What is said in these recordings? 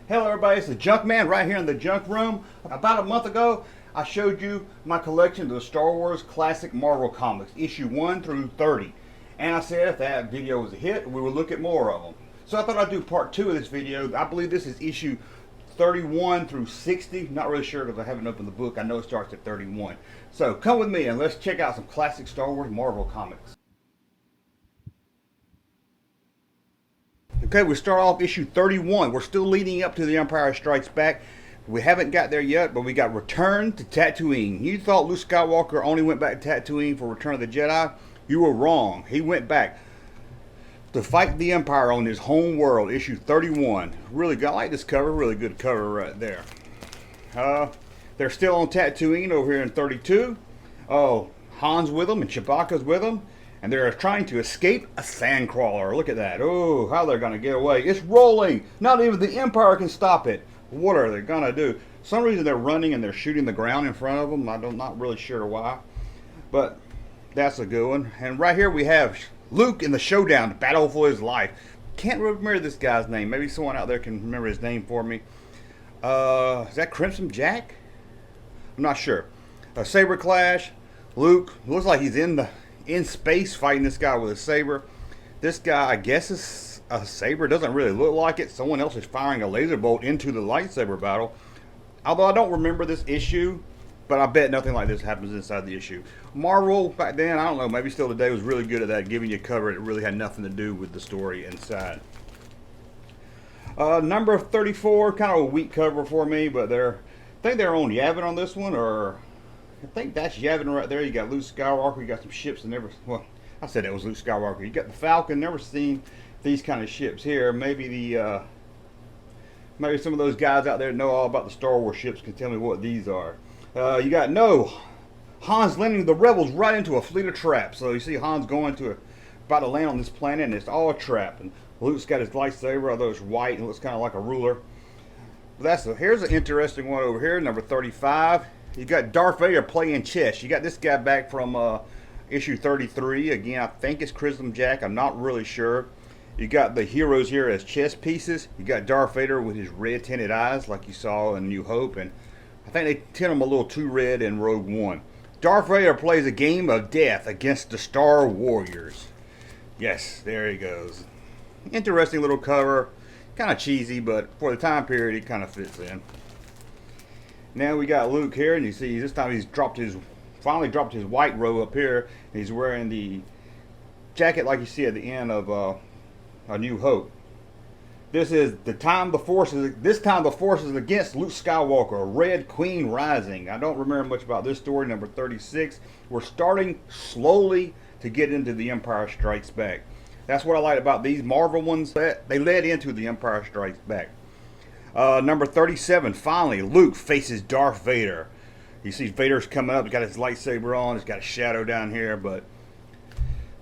Hello everybody, it's the Junkman right here in the junk room. About a month ago, I showed you my collection of the Star Wars Classic Marvel Comics, issue 1 through 30. And I said if that video was a hit, we would look at more of them. So I thought I'd do part 2 of this video. I believe this is issue 31 through 60. Not really sure because I haven't opened the book. I know it starts at 31. So come with me and let's check out some classic Star Wars Marvel comics. Okay, we start off issue 31. We're still leading up to The Empire Strikes Back. We haven't got there yet, but we got Return to Tatooine. You thought Luke Skywalker only went back to Tatooine for Return of the Jedi? You were wrong. He went back to fight the Empire on his home world, issue 31. Really good. I like this cover. Really good cover right there. They're still on Tatooine over here in 32. Oh, Han's with them and Chewbacca's with them. And they're trying to escape a sandcrawler. Look at that. Oh, how they're going to get away. It's rolling. Not even the Empire can stop it. What are they going to do? For some reason they're running and they're shooting the ground in front of them. I'm not really sure why. But that's a good one. And right here we have Luke in the showdown, the battle for his life. Can't remember this guy's name. Maybe someone out there can remember his name for me. Is that Crimson Jack? I'm not sure. A saber clash. Luke looks like he's in space fighting this guy with a saber. This guy, I guess, is a saber. Doesn't really look like it. Someone else is firing a laser bolt into the lightsaber battle. Although I don't remember this issue, but I bet nothing like this happens inside the issue. Marvel back then, I don't know, maybe still today, was really good at that, giving you a cover. It really had nothing to do with the story inside. Number 34, kind of a weak cover for me, but I think they're on Yavin on this one, or I think that's Yavin right there. You got Luke Skywalker. You got some ships that never. Well, I said that was Luke Skywalker. You got the Falcon. Never seen these kind of ships here. Maybe maybe some of those guys out there that know all about the Star Wars ships can tell me what these are. You got Han's landing the rebels right into a fleet of traps. So you see Han's about to land on this planet, and it's all a trap. And Luke's got his lightsaber, although it's white and looks kind of like a ruler. But here's an interesting one over here, number 35. You got Darth Vader playing chess. You got this guy back from issue 33. Again, I think it's Crimson Jack. I'm not really sure. You got the heroes here as chess pieces. You got Darth Vader with his red tinted eyes like you saw in New Hope. And I think they tint him a little too red in Rogue One. Darth Vader plays a game of death against the Star Warriors. Yes, there he goes. Interesting little cover. Kind of cheesy, but for the time period, it kind of fits in. Now we got Luke here, and you see this time he's finally dropped his white robe up here. And he's wearing the jacket like you see at the end of A New Hope. This is the time the force is. This time the force is against Luke Skywalker. Red Queen Rising. I don't remember much about this story. Number 36. We're starting slowly to get into The Empire Strikes Back. That's what I like about these Marvel ones. They led into The Empire Strikes Back. Number 37, finally, Luke faces Darth Vader. You see Vader's coming up. He's got his lightsaber on. He's got a shadow down here. But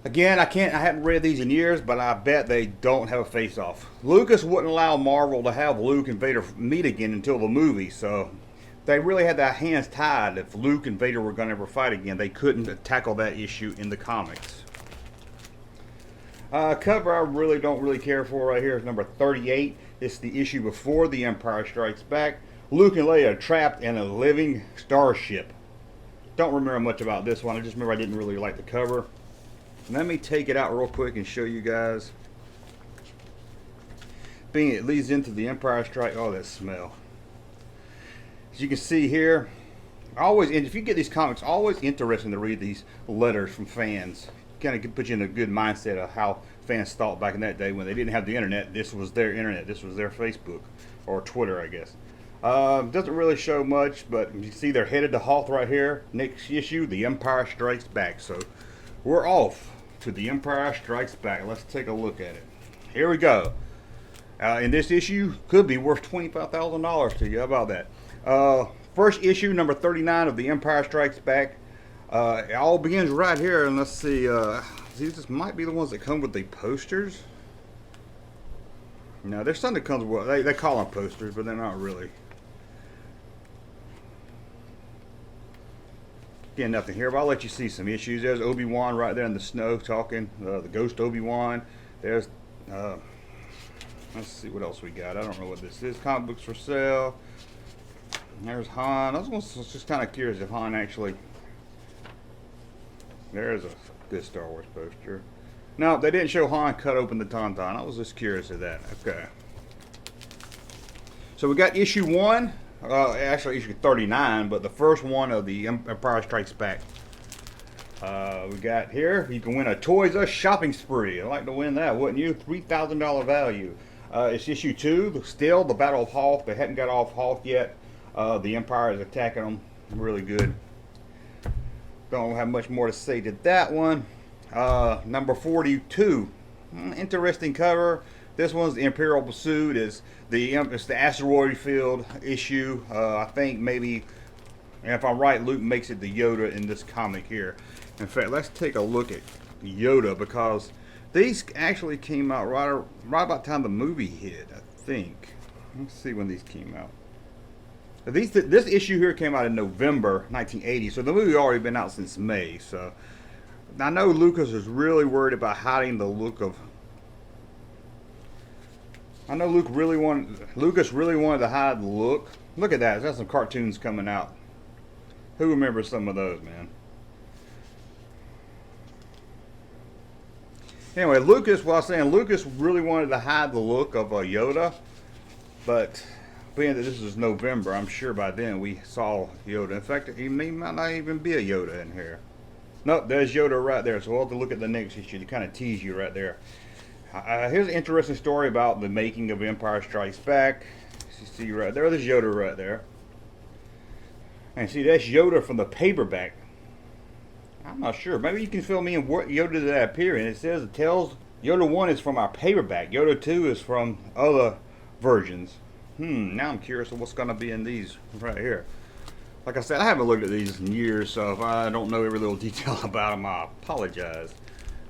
again, I haven't read these in years, but I bet they don't have a face-off. Lucas wouldn't allow Marvel to have Luke and Vader meet again until the movie. So they really had their hands tied. If Luke and Vader were going to ever fight again, they couldn't tackle that issue in the comics. Cover I really don't care for right here is number 38. It's the issue before The Empire Strikes Back. Luke and Leia are trapped in a living starship. Don't remember much about this one. I just remember I didn't really like the cover. Let me take it out real quick and show you guys. Being it leads into The Empire Strikes. Oh, that smell. As you can see here, if you get these comics, always interesting to read these letters from fans. Kind of put you in a good mindset of how fans thought back in that day when they didn't have the internet. This was their internet. This was their Facebook or Twitter, I guess. Doesn't really show much, but you see they're headed to Hoth right here. Next issue, The Empire Strikes Back. So we're off to The Empire Strikes Back. Let's take a look at it. Here we go. In this issue, could be worth $25,000 to you. How about that? First issue, number 39 of The Empire Strikes Back. It all begins right here, and let's see. These might be the ones that come with the posters. No, there's some that comes with. They call them posters, but they're not really. Again, nothing here, but I'll let you see some issues. There's Obi-Wan right there in the snow talking. The ghost Obi-Wan. There's Let's see what else we got. I don't know what this is. Comic books for sale. There's Han. I was just kind of curious if Han actually... There's a good Star Wars poster. No, they didn't show Han cut open the Tauntaun. I was just curious of that. Okay. So we got issue 1. Actually issue 39, but the first one of the Empire Strikes Back. We got here, you can win a Toys R Us shopping spree. I'd like to win that, wouldn't you? $3,000 value. It's issue 2, still the Battle of Hoth. They hadn't got off Hoth yet. The Empire is attacking them really good. Don't have much more to say to that one. Number 42, interesting cover. This one's the Imperial Pursuit. It's the asteroid field issue. I think maybe, if I'm right, Luke makes it the Yoda in this comic here. In fact, let's take a look at Yoda, because these actually came out right about the time the movie hit, I think. Let's see when these came out. This issue here came out in November 1980, so the movie already been out since May. So I know Lucas is really worried about hiding the look of. I know Lucas really wanted to hide the look. Look at that. There's some cartoons coming out. Who remembers some of those, man? Anyway, Lucas really wanted to hide the look of Yoda, but being that this is November, I'm sure by then we saw Yoda. In fact, he might not even be a Yoda in here. Nope, there's Yoda right there. So we'll have to look at the next issue to kind of tease you right there. Here's an interesting story about the making of Empire Strikes Back. You see right there, there's Yoda right there. And see, that's Yoda from the paperback. I'm not sure. Maybe you can fill me in what Yoda did that appear in. It tells Yoda 1 is from our paperback. Yoda 2 is from other versions. Now I'm curious of what's going to be in these right here. Like I said, I haven't looked at these in years, so if I don't know every little detail about them, I apologize.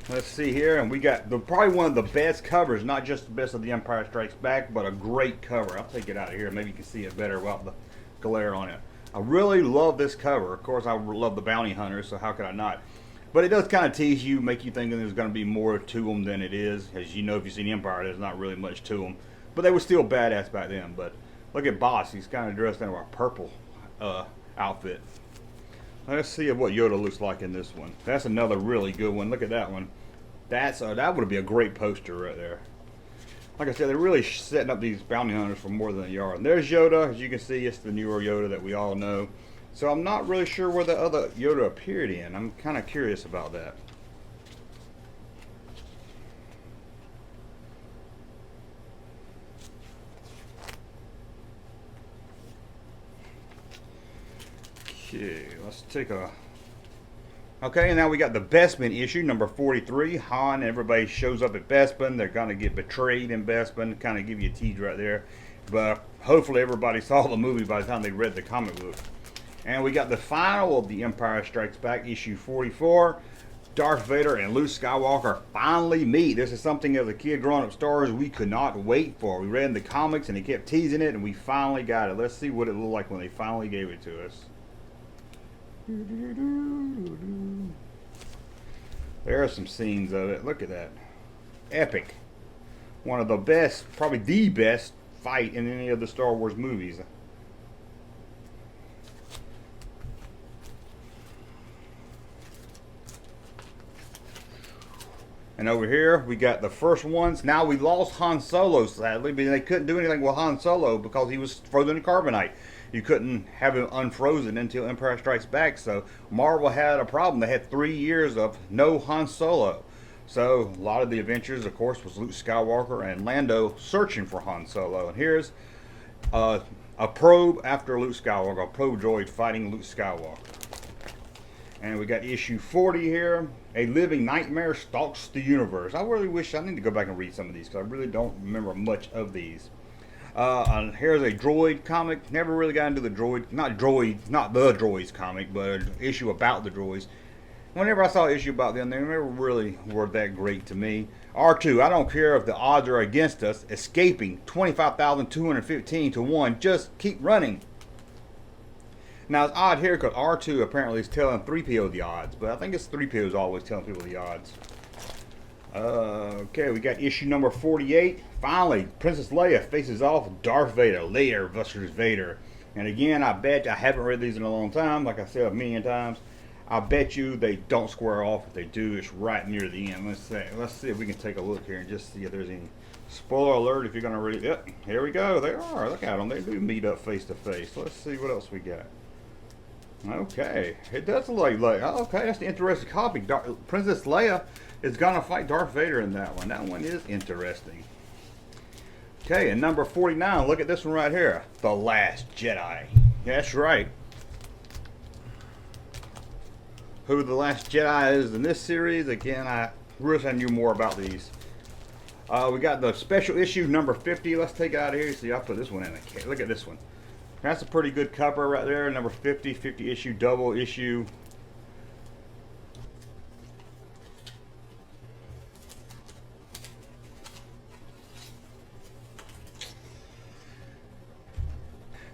Let's see here, and we got probably one of the best covers, not just the best of the Empire Strikes Back, but a great cover. I'll take it out of here. Maybe you can see it better without the glare on it. I really love this cover. Of course, I love the bounty hunters, so how could I not? But it does kind of tease you, make you think there's going to be more to them than it is. As you know, if you've seen Empire, there's not really much to them. But they were still badass back then. But look at Boss. He's kind of dressed in a purple outfit. Let's see what Yoda looks like in this one. That's another really good one. Look at that one. That would be a great poster right there. Like I said, they're really setting up these bounty hunters for more than a yard. And there's Yoda. As you can see, it's the newer Yoda that we all know. So I'm not really sure where the other Yoda appeared in. I'm kind of curious about that. Okay, let's take a... Okay, now we got the Bespin issue, number 43. Han and everybody shows up at Bespin. They're going to get betrayed in Bespin. Kind of give you a tease right there. But hopefully everybody saw the movie by the time they read the comic book. And we got the final of the Empire Strikes Back, issue 44. Darth Vader and Luke Skywalker finally meet. This is something as a kid growing up Star Wars we could not wait for. We read in the comics and they kept teasing it and we finally got it. Let's see what it looked like when they finally gave it to us. There are some scenes of it. Look at that. Epic. One of the best, probably the best fight in any of the Star Wars movies. And over here, we got the first ones. Now we lost Han Solo, sadly, but they couldn't do anything with Han Solo because he was frozen in carbonite. You couldn't have him unfrozen until Empire Strikes Back, so Marvel had a problem. They had 3 years of no Han Solo. So a lot of the adventures, of course, was Luke Skywalker and Lando searching for Han Solo. And here's a probe after Luke Skywalker, a probe droid fighting Luke Skywalker. And we got issue 40 here. A living nightmare stalks the universe. I really wish I need to go back and read some of these because I really don't remember much of these. And here's a droid comic. Never really got into the droid, not the droids comic, but an issue about the droids. Whenever I saw an issue about them, they never really were that great to me. R2, I don't care if the odds are against us. Escaping 25,215 to 1. Just keep running. Now it's odd here because R2 apparently is telling 3PO the odds, but I think it's 3PO is always telling people the odds. Okay, we got issue number 48. Finally, Princess Leia faces off Darth Vader. Leia versus Vader. And again, I bet, I haven't read these in a long time, like I said a million times. I bet you they don't square off. If they do, it's right near the end. Let's see if we can take a look here and just see if there's any spoiler alert. If you're gonna read it, yep, here we go. They are. Look at them. They do meet up face to face. Let's see what else we got. Okay, it does look like okay. That's the interesting copy. Princess Leia is gonna fight Darth Vader in that one. That one is interesting. Okay, and number 49. Look at this one right here. The Last Jedi. That's right. Who the Last Jedi is in this series? Again, I wish I knew more about these. We got the special issue number 50. Let's take it out of here. See, I'll put this one in the case. Look at this one. That's a pretty good cover right there. Number 50, 50 issue, double issue.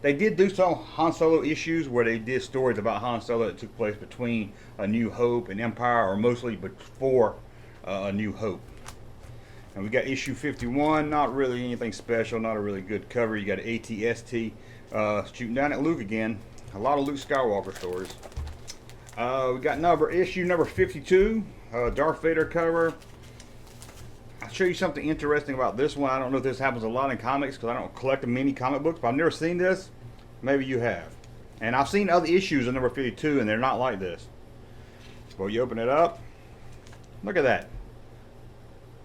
They did do some Han Solo issues where they did stories about Han Solo that took place between A New Hope and Empire, or mostly before A New Hope. And we got issue 51, not really anything special, not a really good cover. You got ATST shooting down at Luke again. A lot of Luke Skywalker stories. We got issue number 52, Darth Vader cover. I'll show you something interesting about this one. I don't know if this happens a lot in comics because I don't collect many comic books, but I've never seen this. Maybe you have. And I've seen other issues of number 52 and they're not like this. Well, you open it up. Look at that.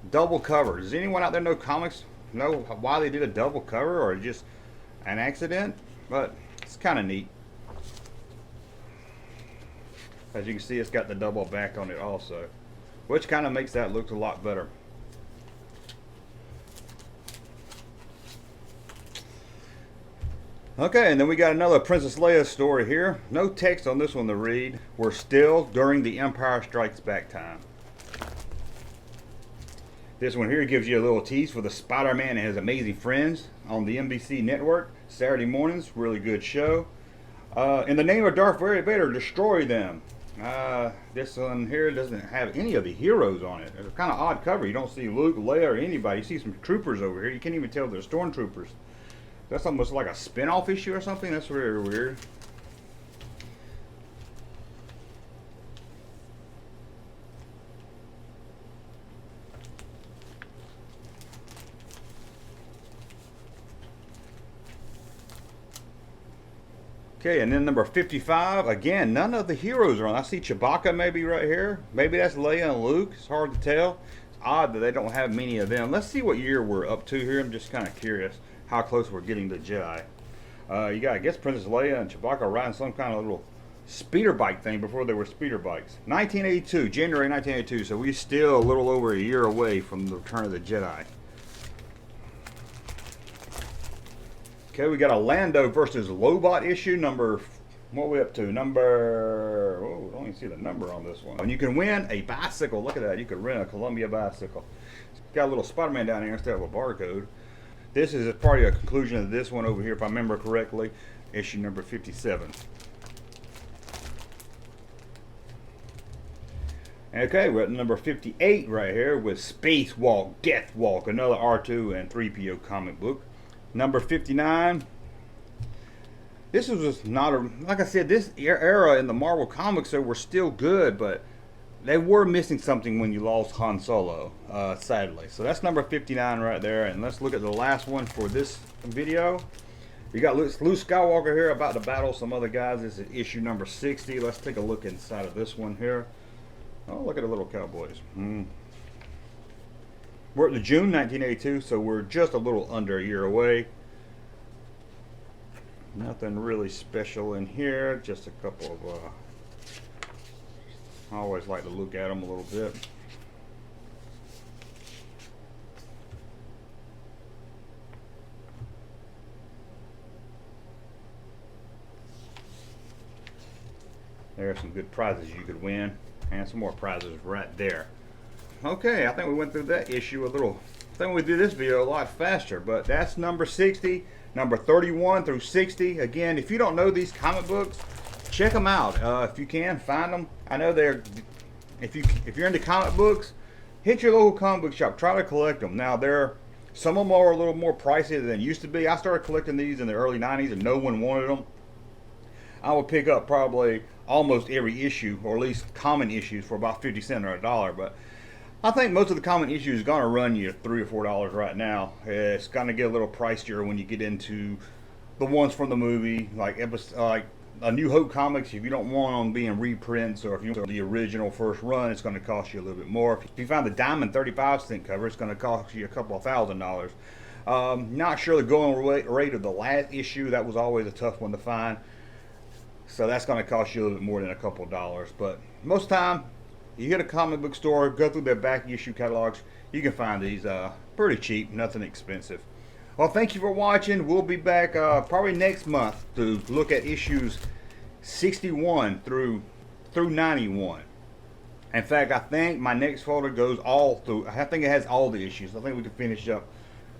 Double cover. Does anyone out there know comics know why they did a double cover, or just an accident? But it's kind of neat. As you can see, it's got the double back on it also, which kind of makes that look a lot better. Okay, and then we got another Princess Leia story here. No text on this one to read. We're still during the Empire Strikes Back time. This one here gives you a little tease for the Spider-Man and his amazing friends on the NBC network. Saturday mornings, really good show. In the name of Darth Vader, destroy them. This one here doesn't have any of the heroes on it. It's a kind of odd cover. You don't see Luke, Leia, or anybody. You see some troopers over here. You can't even tell they're stormtroopers. That's almost like a spin-off issue or something. That's very weird. Okay, and then number 55, again, none of the heroes are on. I see Chewbacca maybe right here. Maybe that's Leia and Luke. It's hard to tell. It's odd that they don't have many of them. Let's see what year we're up to here. I'm just kind of curious how close we're getting to Jedi. You got, I guess, Princess Leia and Chewbacca riding some kind of little speeder bike thing before they were speeder bikes. 1982, January 1982, so we're still a little over a year away from the Return of the Jedi. Okay, we got a Lando versus Lobot issue number, what are we up to? Number, oh, I don't even see the number on this one. And you can win a bicycle. Look at that. You could rent a Columbia bicycle. It's got a little Spider-Man down here instead of a barcode. This is probably a conclusion of this one over here, if I remember correctly, issue number 57. Okay, we're at number 58 right here with Space Walk, Death Walk, another R2 and 3PO comic book. Number 59. This was not a, like I said, this era in the Marvel comics they were still good, but they were missing something when you lost Han Solo, sadly. So that's number 59 right there. And let's look at the last one for this video. You got Luke Skywalker here about to battle some other guys. This is issue number 60. Let's take a look inside of this one here. Oh, look at the little cowboys. We're at June 1982, so we're just a little under a year away. Nothing really special in here, just a couple of, I always like to look at them a little bit. There are some good prizes you could win, and some more prizes right there. Okay, I think we went through that issue a little. I think we did this video a lot faster, but that's number 60, number 31 through 60. Again, if you don't know these comic books, check them out. If you can, find them. I know they're, if you're into comic books, hit your local comic book shop. Try to collect them. Now, some of them are a little more pricey than used to be. I started collecting these in the early 90s and no one wanted them. I would pick up probably almost every issue, or at least common issues, for about 50 cents or $1. But I think most of the common issues are going to run you $3 or $4 right now. It's going to get a little pricier when you get into the ones from the movie, like A New Hope comics. If you don't want them being reprints, or if you want the original first run, it's going to cost you a little bit more. If you find the Diamond 35-cent cover, it's going to cost you a couple of $1,000. Not sure the going rate of the last issue. That was always a tough one to find. So that's going to cost you a little bit more than a couple of dollars. But most of the time, you hit a comic book store, go through their back issue catalogs, you can find these pretty cheap, nothing expensive. Well, thank you for watching. We'll be back probably next month to look at issues 61 through 91. In fact, I think my next folder goes all through. I think it has all the issues. I think we can finish up.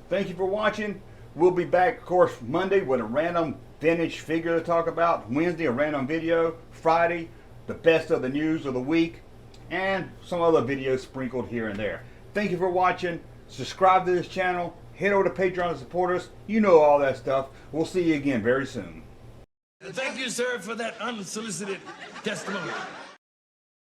Thank you for watching. We'll be back, of course, Monday with a random vintage figure to talk about. Wednesday, a random video. Friday, the best of the news of the week. And some other videos sprinkled here and there. Thank you for watching. Subscribe to this channel. Head over to Patreon to support us. You know all that stuff. We'll see you again very soon. Thank you, sir, for that unsolicited testimony.